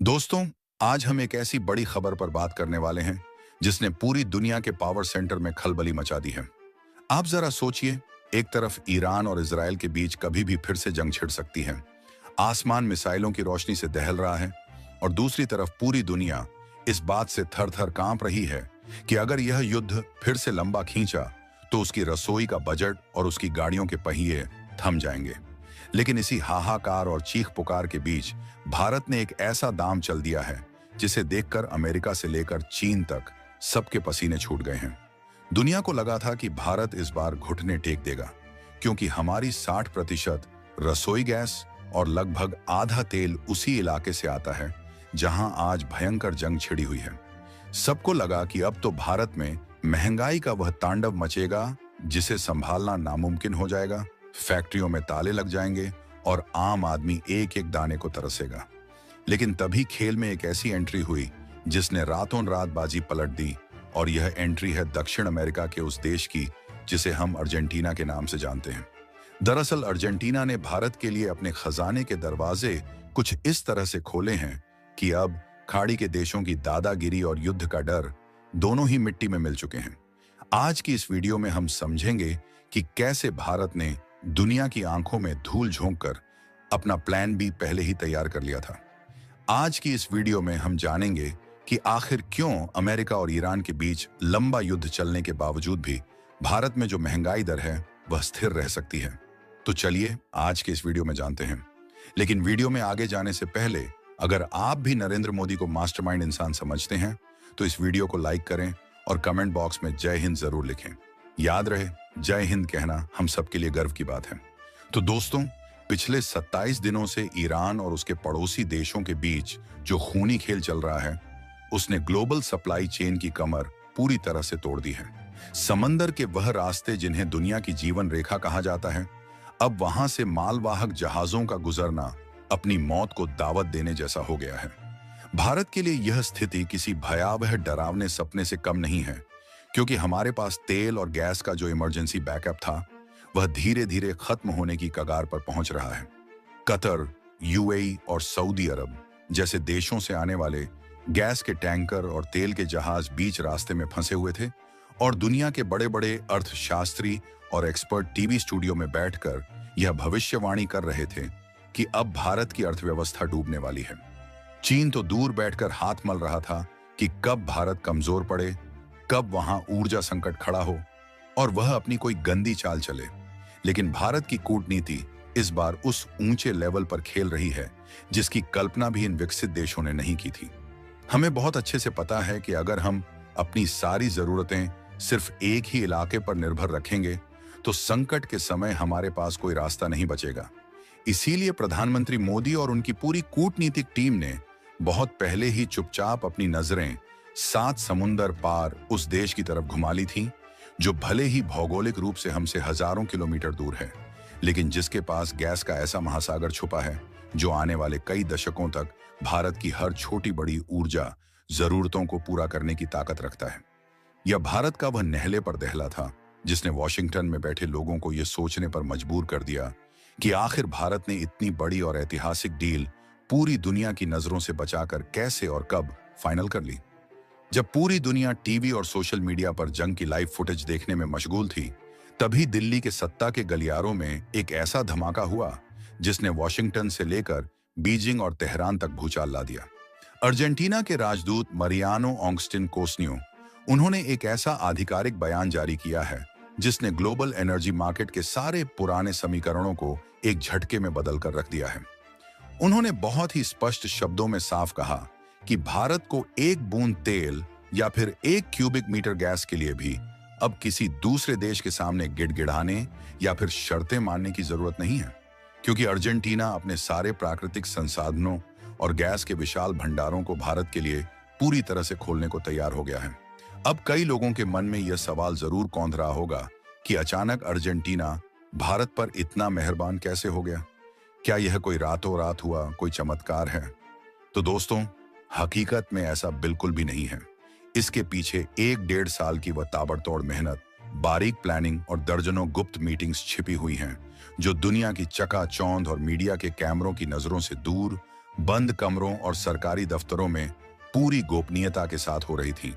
दोस्तों, आज हम एक ऐसी बड़ी खबर पर बात करने वाले हैं जिसने पूरी दुनिया के पावर सेंटर में खलबली मचा दी है। आप जरा सोचिए, एक तरफ ईरान और इजराइल के बीच कभी भी फिर से जंग छिड़ सकती है। आसमान मिसाइलों की रोशनी से दहल रहा है और दूसरी तरफ पूरी दुनिया इस बात से थर थर कांप रही है कि अगर यह युद्ध फिर से लंबा खींचा तो उसकी रसोई का बजट और उसकी गाड़ियों के पहिए थम जाएंगे। लेकिन इसी हाहाकार और चीख पुकार के बीच भारत ने एक ऐसा दाम चल दिया है जिसे देखकर अमेरिका से लेकर चीन तक सबके पसीने छूट गए हैं। दुनिया को लगा था कि भारत इस बार घुटने टेक देगा, क्योंकि हमारी 60% रसोई गैस और लगभग आधा तेल उसी इलाके से आता है जहां आज भयंकर जंग छिड़ी हुई है। सबको लगा कि अब तो भारत में महंगाई का वह तांडव मचेगा जिसे संभालना नामुमकिन हो जाएगा। फैक्ट्रियों में ताले लग जाएंगे और आम आदमी एक एक दाने को तरसेगा। लेकिन तभी खेल में एक ऐसी एंट्री हुई जिसने रातों रात बाजी पलट दी, और यह एंट्री है दक्षिण अमेरिका के उस देश की जिसे हम अर्जेंटीना के नाम से जानते हैं। दरअसल अर्जेंटीना ने भारत के लिए अपने खजाने के दरवाजे कुछ इस तरह से खोले हैं कि अब खाड़ी के देशों की दादागिरी और युद्ध का डर दोनों ही मिट्टी में मिल चुके हैं। आज की इस वीडियो में हम समझेंगे कि कैसे भारत ने दुनिया की आंखों में धूल झोंककर अपना प्लान बी पहले ही तैयार कर लिया था। आज की इस वीडियो में हम जानेंगे कि आखिर क्यों अमेरिका और ईरान के बीच लंबा युद्ध चलने के बावजूद भी भारत में जो महंगाई दर है वह स्थिर रह सकती है। तो चलिए आज के इस वीडियो में जानते हैं। लेकिन वीडियो में आगे जाने से पहले अगर आप भी नरेंद्र मोदी को मास्टरमाइंड इंसान समझते हैं तो इस वीडियो को लाइक करें और कमेंट बॉक्स में जय हिंद जरूर लिखें। याद रहे, जय हिंद कहना हम सबके लिए गर्व की बात है। तो दोस्तों, पिछले 27 दिनों से ईरान और उसके पड़ोसी देशों के बीच जो खूनी खेल चल रहा है उसने ग्लोबल सप्लाई चेन की कमर पूरी तरह से तोड़ दी है। समंदर के वह रास्ते जिन्हें दुनिया की जीवन रेखा कहा जाता है, अब वहां से मालवाहक जहाजों का गुजरना अपनी मौत को दावत देने जैसा हो गया है। भारत के लिए यह स्थिति किसी भयावह डरावने सपने से कम नहीं है, क्योंकि हमारे पास तेल और गैस का जो इमरजेंसी बैकअप था वह धीरे धीरे खत्म होने की कगार पर पहुंच रहा है। कतर, यूएई और सऊदी अरब जैसे देशों से आने वाले गैस के टैंकर और तेल के जहाज बीच रास्ते में फंसे हुए थे, और दुनिया के बड़े बड़े अर्थशास्त्री और एक्सपर्ट टीवी स्टूडियो में बैठकर यह भविष्यवाणी कर रहे थे कि अब भारत की अर्थव्यवस्था डूबने वाली है। चीन तो दूर बैठकर हाथ मल रहा था कि कब भारत कमजोर पड़े, कब वहां ऊर्जा संकट खड़ा हो और वह अपनी कोई गंदी चाल चले। लेकिन भारत की कूटनीति इस बार उस ऊंचे लेवल पर खेल रही है जिसकी कल्पना भी इन विकसित देशों ने नहीं की थी। हमें बहुत अच्छे से पता है कि अगर हम अपनी सारी जरूरतें सिर्फ एक ही इलाके पर निर्भर रखेंगे तो संकट के समय हमारे पास कोई रास्ता नहीं बचेगा। इसीलिए प्रधानमंत्री मोदी और उनकी पूरी कूटनीतिक टीम ने बहुत पहले ही चुपचाप अपनी नजरें 7 समुंदर पार उस देश की तरफ घुमा ली थी जो भले ही भौगोलिक रूप से हमसे हजारों किलोमीटर दूर है, लेकिन जिसके पास गैस का ऐसा महासागर छुपा है जो आने वाले कई दशकों तक भारत की हर छोटी बड़ी ऊर्जा जरूरतों को पूरा करने की ताकत रखता है। यह भारत का वह नहले पर दहला था जिसने वॉशिंगटन में बैठे लोगों को यह सोचने पर मजबूर कर दिया कि आखिर भारत ने इतनी बड़ी और ऐतिहासिक डील पूरी दुनिया की नजरों से बचाकर कैसे और कब फाइनल कर ली। जब पूरी दुनिया टीवी और सोशल मीडिया पर जंग की लाइव फुटेज देखने में मशगूल थी, तभी दिल्ली के सत्ता के गलियारों में एक ऐसा धमाका हुआ जिसने वॉशिंगटन से लेकर बीजिंग और तेहरान तक भूचाल ला दिया। अर्जेंटीना के राजदूत मरियानो ऑगस्टिन कोस्नियो, उन्होंने एक ऐसा आधिकारिक बयान जारी किया है जिसने ग्लोबल एनर्जी मार्केट के सारे पुराने समीकरणों को एक झटके में बदल कर रख दिया है। उन्होंने बहुत ही स्पष्ट शब्दों में साफ कहा कि भारत को एक बूंद तेल या फिर 1 क्यूबिक मीटर गैस के लिए भी अब किसी दूसरे देश के सामने गिड़गिड़ाने या फिर शर्तें मानने की जरूरत नहीं है, क्योंकि अर्जेंटीना अपने सारे प्राकृतिक संसाधनों और गैस के विशाल भंडारों को भारत के लिए पूरी तरह से खोलने को तैयार हो गया है। अब कई लोगों के मन में यह सवाल जरूर कौंध रहा होगा कि अचानक अर्जेंटीना भारत पर इतना मेहरबान कैसे हो गया? क्या यह कोई रातों रात हुआ कोई चमत्कार है? तो दोस्तों, हकीकत में ऐसा बिल्कुल भी नहीं है। इसके पीछे 1-1.5 साल की वह ताबड़तोड़ मेहनत, बारीक प्लानिंग और दर्जनों गुप्त मीटिंग्स छिपी हुई हैं जो दुनिया की चकाचौंध और मीडिया के कैमरों की नजरों से दूर बंद कमरों और सरकारी दफ्तरों में पूरी गोपनीयता के साथ हो रही थी।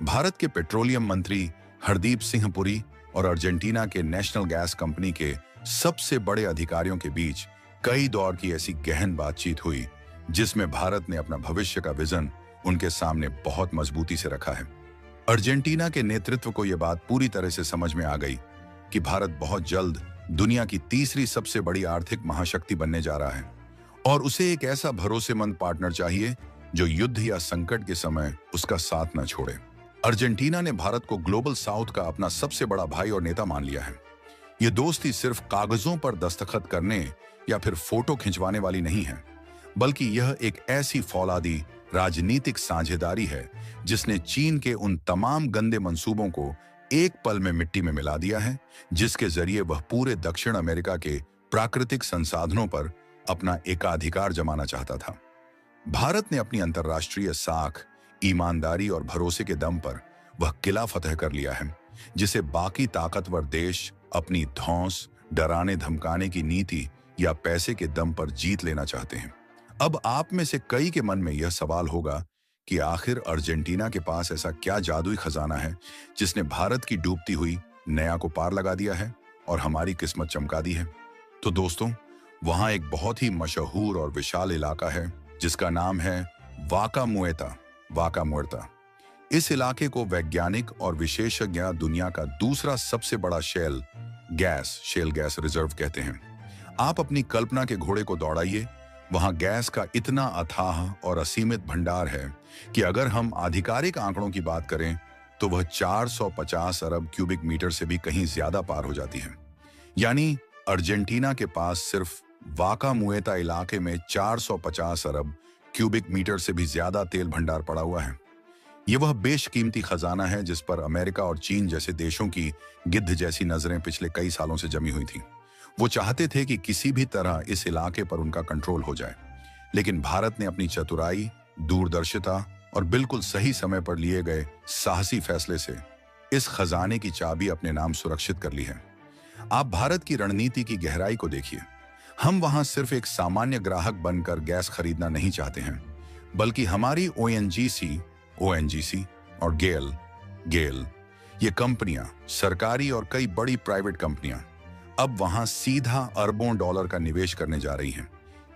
भारत के पेट्रोलियम मंत्री हरदीप सिंह पुरी और अर्जेंटीना के नेशनल गैस कंपनी के सबसे बड़े अधिकारियों के बीच कई दौर की ऐसी गहन बातचीत हुई जिसमें भारत ने अपना भविष्य का विजन उनके सामने बहुत मजबूती से रखा है। अर्जेंटीना के नेतृत्व को यह बात पूरी तरह से समझ में आ गई कि भारत बहुत जल्द दुनिया की तीसरी सबसे बड़ी आर्थिक महाशक्ति बनने जा रहा है और उसे एक ऐसा भरोसेमंद पार्टनर चाहिए जो युद्ध या संकट के समय उसका साथ न छोड़े। अर्जेंटीना ने भारत को ग्लोबल साउथ का अपना सबसे बड़ा भाई और नेता मान लिया है। ये दोस्ती सिर्फ कागजों पर दस्तखत करने या फिर फोटो खिंचवाने वाली नहीं है, बल्कि यह एक ऐसी फौलादी राजनीतिक साझेदारी है जिसने चीन के उन तमाम गंदे मंसूबों को एक पल में मिट्टी में मिला दिया है जिसके जरिए वह पूरे दक्षिण अमेरिका के प्राकृतिक संसाधनों पर अपना एकाधिकार जमाना चाहता था। भारत ने अपनी अंतर्राष्ट्रीय साख, ईमानदारी और भरोसे के दम पर वह किला फतह कर लिया है जिसे बाकी ताकतवर देश अपनी धौंस, डराने धमकाने की नीति या पैसे के दम पर जीत लेना चाहते हैं। अब आप में से कई के मन में यह सवाल होगा कि आखिर अर्जेंटीना के पास ऐसा क्या जादुई खजाना है जिसने भारत की डूबती हुई नैया को पार लगा दिया है और हमारी किस्मत चमका दी है। तो दोस्तों, वहां एक बहुत ही मशहूर और विशाल इलाका है जिसका नाम है वाका मुएर्ता। इस इलाके को वैज्ञानिक और विशेषज्ञ दुनिया का दूसरा सबसे बड़ा शेल गैस रिजर्व कहते हैं। आप अपनी कल्पना के घोड़े को दौड़ाइए। वहां गैस का इतना अथाह और असीमित भंडार है कि अगर हम आधिकारिक आंकड़ों की बात करें तो वह 450 अरब क्यूबिक मीटर से भी कहीं ज्यादा पार हो जाती है। यानी अर्जेंटीना के पास सिर्फ वाका मुएता इलाके में 450 अरब क्यूबिक मीटर से भी ज्यादा तेल भंडार पड़ा हुआ है। यह वह बेशकीमती खजाना है जिस पर अमेरिका और चीन जैसे देशों की गिद्ध जैसी नजरें पिछले कई सालों से जमी हुई थीं। वो चाहते थे कि किसी भी तरह इस इलाके पर उनका कंट्रोल हो जाए, लेकिन भारत ने अपनी चतुराई, दूरदर्शिता और बिल्कुल सही समय पर लिए गए साहसी फैसले से इस खजाने की चाबी अपने नाम सुरक्षित कर ली है। आप भारत की रणनीति की गहराई को देखिए। हम वहां सिर्फ एक सामान्य ग्राहक बनकर गैस खरीदना नहीं चाहते हैं, बल्कि हमारी ओएनजीसी और गेल ये कंपनियां, सरकारी और कई बड़ी प्राइवेट कंपनियां अब वहां सीधा अरबों डॉलर का निवेश करने जा रही हैं।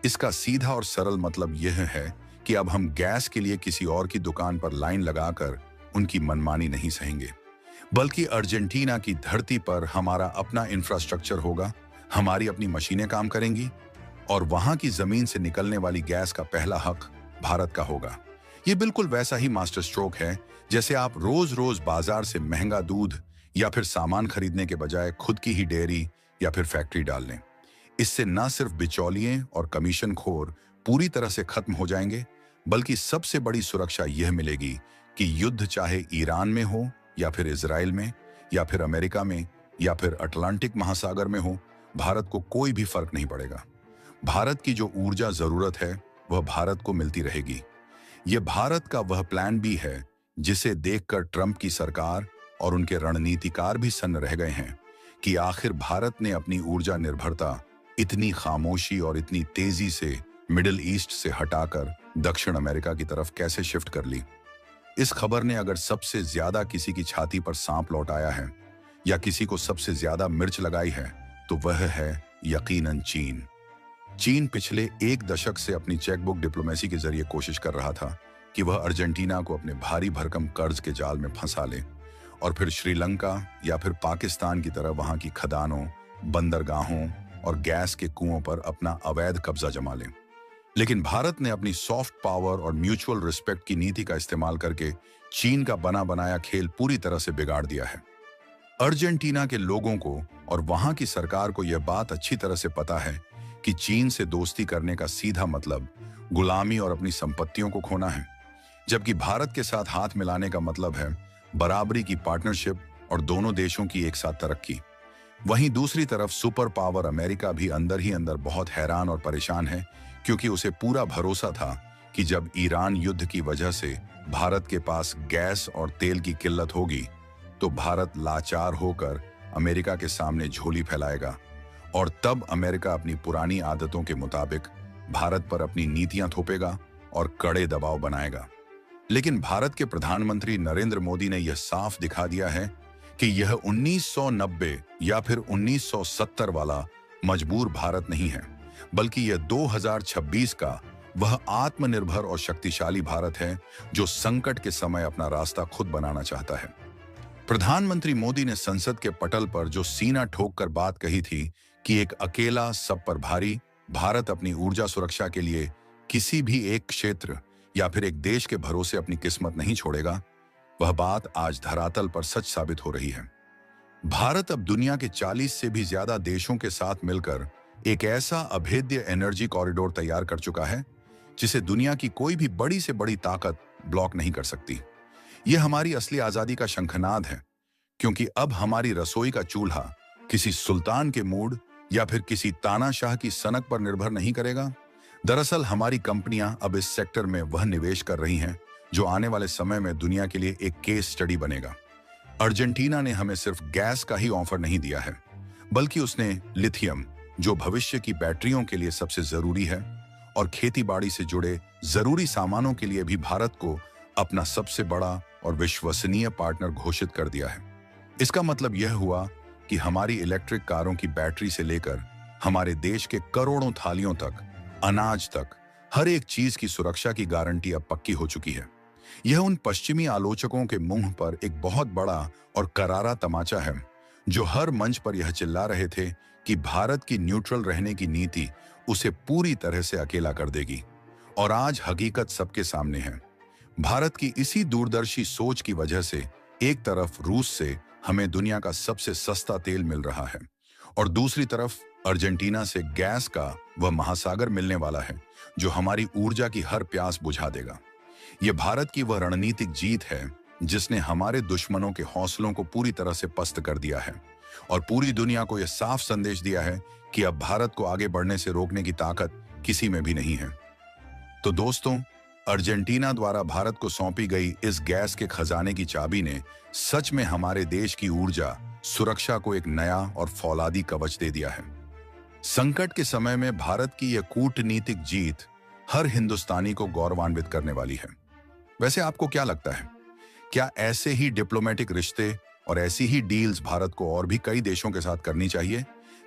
इसका सीधा और सरल मतलब यह है कि अब हम गैस के लिए किसी और की दुकान पर लाइन लगाकर उनकी मनमानी नहीं सहेंगे, बल्कि अर्जेंटीना की धरती पर हमारा अपना इंफ्रास्ट्रक्चर होगा, हमारी अपनी मशीनें काम करेंगी और वहां की जमीन से निकलने वाली गैस का पहला हक भारत का होगा। ये बिल्कुल वैसा ही मास्टर स्ट्रोक है जैसे आप रोज रोज बाजार से महंगा दूध या फिर सामान खरीदने के बजाय खुद की ही डेयरी या फिर फैक्ट्री डाल लें। इससे न सिर्फ बिचौलिए और कमीशन खोर पूरी तरह से खत्म हो जाएंगे, बल्कि सबसे बड़ी सुरक्षा यह मिलेगी कि युद्ध चाहे ईरान में हो या फिर इजराइल में या फिर अमेरिका में या फिर अटलांटिक महासागर में हो, भारत को कोई भी फर्क नहीं पड़ेगा। भारत की जो ऊर्जा जरूरत है वह भारत को मिलती रहेगी। यह भारत का वह प्लान भी है जिसे देखकर ट्रंप की सरकार और उनके रणनीतिकार भी सन्न रह गए हैं कि आखिर भारत ने अपनी ऊर्जा निर्भरता इतनी खामोशी और इतनी तेजी से मिडिल ईस्ट से हटाकर दक्षिण अमेरिका की तरफ कैसे शिफ्ट कर ली। इस खबर ने अगर सबसे ज्यादा किसी की छाती पर सांप लौटाया है या किसी को सबसे ज्यादा मिर्च लगाई है तो वह है यकीनन चीन पिछले एक दशक से अपनी चेकबुक डिप्लोमेसी के जरिए कोशिश कर रहा था कि वह अर्जेंटीना को अपने भारी भरकम कर्ज के जाल में फंसा ले और फिर श्रीलंका या फिर पाकिस्तान की तरह वहां की खदानों, बंदरगाहों और गैस के कुओं पर अपना अवैध कब्जा जमा ले। लेकिन भारत ने अपनी सॉफ्ट पावर और म्यूचुअल रिस्पेक्ट की नीति का इस्तेमाल करके चीन का बना बनाया खेल पूरी तरह से बिगाड़ दिया है। अर्जेंटीना के लोगों को और वहां की सरकार को यह बात अच्छी तरह से पता है कि चीन से दोस्ती करने का सीधा मतलब गुलामी और अपनी संपत्तियों को खोना है, जबकि भारत के साथ हाथ मिलाने का मतलब है बराबरी की पार्टनरशिप और दोनों देशों की एक साथ तरक्की। वहीं दूसरी तरफ सुपर पावर अमेरिका भी अंदर ही अंदर बहुत हैरान और परेशान है, क्योंकि उसे पूरा भरोसा था कि जब ईरान युद्ध की वजह से भारत के पास गैस और तेल की किल्लत होगी तो भारत लाचार होकर अमेरिका के सामने झोली फैलाएगा और तब अमेरिका अपनी पुरानी आदतों के मुताबिक भारत पर अपनी नीतियां थोपेगा और कड़े दबाव बनाएगा। लेकिन भारत के प्रधानमंत्री नरेंद्र मोदी ने यह साफ दिखा दिया है कि यह 1990 या फिर 1970 वाला मजबूर भारत नहीं है, बल्कि यह 2026 का वह आत्मनिर्भर और शक्तिशाली भारत है जो संकट के समय अपना रास्ता खुद बनाना चाहता है। प्रधानमंत्री मोदी ने संसद के पटल पर जो सीना ठोक कर बात कही थी कि एक अकेला सब पर भारी भारत अपनी ऊर्जा सुरक्षा के लिए किसी भी एक क्षेत्र या फिर एक देश के भरोसे अपनी किस्मत नहीं छोड़ेगा, वह बात आज धरातल पर सच साबित हो रही है। भारत अब दुनिया के 40 से भी ज्यादा देशों के साथ मिलकर एक ऐसा अभेद्य एनर्जी कॉरिडोर तैयार कर चुका है जिसे दुनिया की कोई भी बड़ी से बड़ी ताकत ब्लॉक नहीं कर सकती। यह हमारी असली आजादी का शंखनाद है, क्योंकि अब हमारी रसोई का चूल्हा किसी सुल्तान के मूड या फिर किसी तानाशाह की सनक पर निर्भर नहीं करेगा। दरअसल हमारी कंपनियां अब इस सेक्टर में वह निवेश कर रही हैं जो आने वाले समय में दुनिया के लिए एक केस स्टडी बनेगा। अर्जेंटीना ने हमें सिर्फ गैस का ही ऑफर नहीं दिया है, बल्कि उसने लिथियम, जो भविष्य की बैटरियों के लिए सबसे जरूरी है, और खेतीबाड़ी से जुड़े जरूरी सामानों के लिए भी भारत को अपना सबसे बड़ा और विश्वसनीय पार्टनर घोषित कर दिया है। इसका मतलब यह हुआ कि हमारी इलेक्ट्रिक कारों की बैटरी से लेकर हमारे देश के करोड़ों थालियों तक, अनाज तक, हर एक चीज की सुरक्षा की गारंटी अब पक्की हो चुकी है। यह उन पश्चिमी आलोचकों के मुंह पर एक बहुत बड़ा और करारा तमाचा है जो हर मंच पर यह चिल्ला रहे थे कि भारत की न्यूट्रल रहने की नीति उसे पूरी तरह से अकेला कर देगी। और आज हकीकत सबके सामने है। भारत की इसी दूरदर्शी सोच की वजह से एक तरफ रूस से हमें दुनिया का सबसे सस्ता तेल मिल रहा है और दूसरी तरफ अर्जेंटीना से गैस का वह महासागर मिलने वाला है जो हमारी ऊर्जा की हर प्यास बुझा देगा। यह भारत की वह रणनीतिक जीत है जिसने हमारे दुश्मनों के हौसलों को पूरी तरह से पस्त कर दिया है और पूरी दुनिया को यह साफ संदेश दिया है कि अब भारत को आगे बढ़ने से रोकने की ताकत किसी में भी नहीं है। तो दोस्तों, अर्जेंटीना द्वारा भारत को सौंपी गई इस गैस के खजाने की चाबी ने सच में हमारे देश की ऊर्जा सुरक्षा को एक नया और फौलादी कवच दे दिया है। संकट के समय में भारत की यह कूटनीतिक जीत हर हिंदुस्तानी को गौरवान्वित करने वाली है। वैसे आपको क्या लगता है, क्या ऐसे ही डिप्लोमेटिक रिश्ते और ऐसी ही डील्स भारत को और भी कई देशों के साथ करनी चाहिए,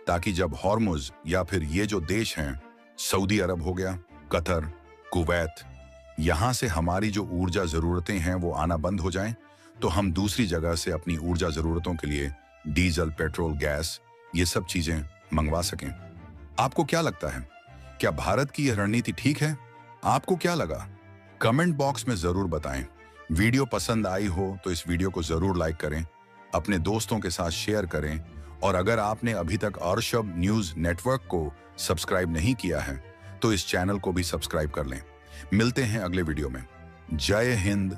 ताकि जब हॉर्मुज या फिर ये जो देश हैं, सऊदी अरब हो गया, कतर, कुवैत, यहां से हमारी जो ऊर्जा जरूरतें हैं वो आना बंद हो जाएं, तो हम दूसरी जगह से अपनी ऊर्जा जरूरतों के लिए डीजल, पेट्रोल, गैस, ये सब चीजें मंगवा सकें। आपको क्या लगता है, क्या भारत की यह रणनीति ठीक है? आपको क्या लगा? कमेंट बॉक्स में जरूर बताएं। वीडियो पसंद आई हो तो इस वीडियो को जरूर लाइक करें, अपने दोस्तों के साथ शेयर करें, और अगर आपने अभी तक अर्शब न्यूज नेटवर्क को सब्सक्राइब नहीं किया है तो इस चैनल को भी सब्सक्राइब कर लें। मिलते हैं अगले वीडियो में। जय हिंद,